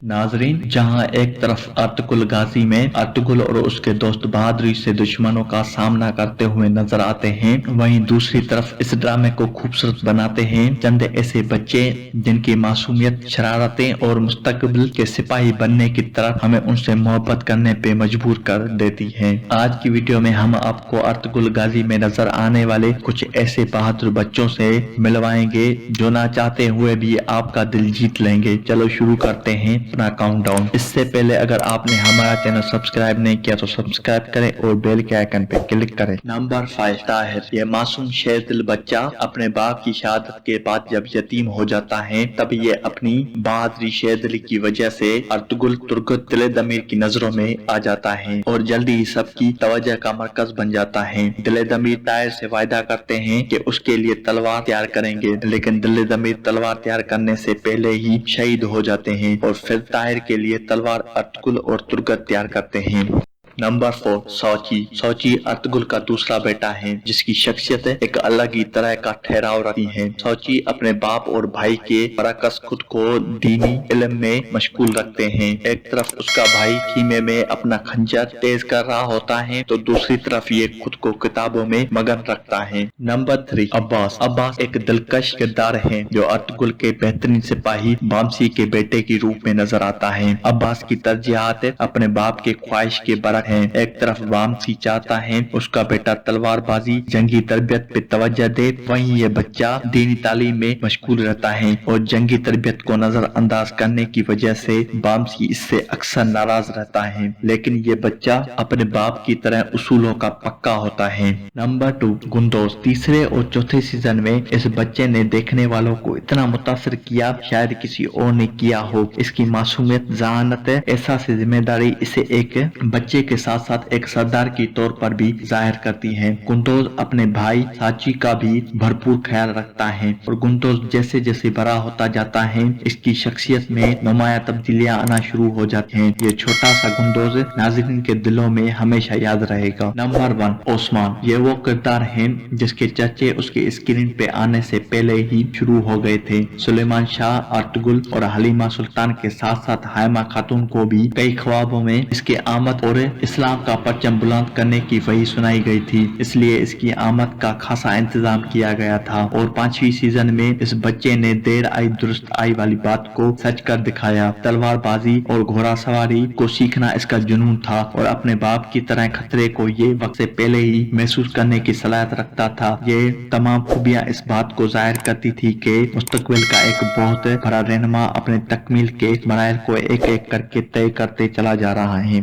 नाजरीन, जहां एक तरफ अर्तुगरुल गाजी में अर्तुगरुल और उसके दोस्त बहादुरी से दुश्मनों का सामना करते हुए नजर आते हैं, वहीं दूसरी तरफ इस ड्रामे को खूबसूरत बनाते हैं चंद ऐसे बच्चे जिनकी मासूमियत, शरारतें और मुस्तकबिल के सिपाही बनने की तरफ हमें उनसे मोहब्बत करने पे मजबूर कर देती है। आज की वीडियो में हम आपको अर्तुगरुल गाजी में नजर आने वाले कुछ ऐसे बहादुर बच्चों से मिलवाएंगे जो ना चाहते हुए भी आपका दिल जीत लेंगे। चलो शुरू करते हैं अपना काउंटडाउन। इससे पहले अगर आपने हमारा चैनल सब्सक्राइब नहीं किया तो सब्सक्राइब करें और बेल के आइकन पे क्लिक करें। नंबर 5, ताहिर। यह मासूम शेर दिल बच्चा अपने बाप की शहादत के बाद जब यतीम हो जाता है, तब ये अपनी बहादुरी, शेर दिली की वजह से अर्तुगरुल तुर्गत दिल दमीर की नजरों में आ जाता है और जल्दी ही सबकी तवज्जो का मरकज बन जाता है। दिल दमीर ताहिर से वायदा करते हैं कि उसके लिए तलवार तैयार करेंगे, लेकिन दिल दमीर तलवार तैयार करने से पहले ही शहीद हो जाते हैं और फिर ताहिर के लिए तलवार अर्तुगरुल और तुर्गत तैयार करते हैं। नंबर 4, सौची। सौची अर्तुगरुल का दूसरा बेटा है जिसकी शख्सियत एक अलग ही तरह का ठहराव रखती है। सौची अपने बाप और भाई के बरकस खुद को दीनी इल्म में मशगूल रखते हैं। एक तरफ उसका भाई खीमे में अपना खंजर तेज कर रहा होता है तो दूसरी तरफ ये खुद को किताबों में मगन रखता है। नंबर 3, अब्बास। अब्बास एक दिलकश किरदार है जो अर्तुगरुल के बेहतरीन सिपाही वामसी के बेटे के रूप में नजर आता है। अब्बास की तरजीहात अपने बाप के ख्वाहिश के बरक है। एक तरफ वामसी चाहता है उसका बेटा तलवारबाजी, जंगी तरबियत पे तवज्जो दे, वहीं ये बच्चा दीनी तालीम में मशगूल रहता है और जंगी तरबियत को नजरअंदाज करने की वजह से वामसी इससे अक्सर नाराज रहता है, लेकिन ये बच्चा अपने बाप की तरह उसूलों का पक्का होता है। नंबर 2, गुंदोज। तीसरे और चौथे सीजन में इस बच्चे ने देखने वालों को इतना मुतासिर किया शायद किसी और ने किया हो। इसकी मासूमियत, जहानत, एहसास जिम्मेदारी इसे एक बच्चे के साथ साथ एक सरदार की तौर पर भी जाहिर करती है। गुंदोज अपने भाई साची का भी भरपूर ख्याल रखता है और गुंदोज जैसे जैसे बड़ा होता जाता है इसकी शख्सियत में नुमाया तब्दीलियां आना शुरू हो जाती हैं। ये छोटा सा गुंदोज नाज़रीन के दिलों में हमेशा याद रहेगा। नंबर 1, ओस्मान। ये वो किरदार है जिसके चर्चे उसके स्क्रीन पे आने से पहले ही शुरू हो गए थे। सुलेमान शाह, अर्तुगरुल और हलीमा सुल्तान के साथ साथ हाइमा खातून को भी कई ख्वाबों में इसके आमद और इस्लाम का परचम बुलंद करने की वही सुनाई गई थी, इसलिए इसकी आमद का खासा इंतजाम किया गया था और 5वीं सीजन में इस बच्चे ने देर आई दुरुस्त आई वाली बात को सच कर दिखाया। तलवारबाजी और घोड़ा सवारी को सीखना इसका जुनून था और अपने बाप की तरह खतरे को ये वक्त से पहले ही महसूस करने की सलाहियत रखता था। ये तमाम खूबियां इस बात को जाहिर करती थी कि मुस्तकबिल का एक बहुत बड़ा रहनुमा अपने तकमील के मराइल को एक एक करके तय करते चला जा रहा है।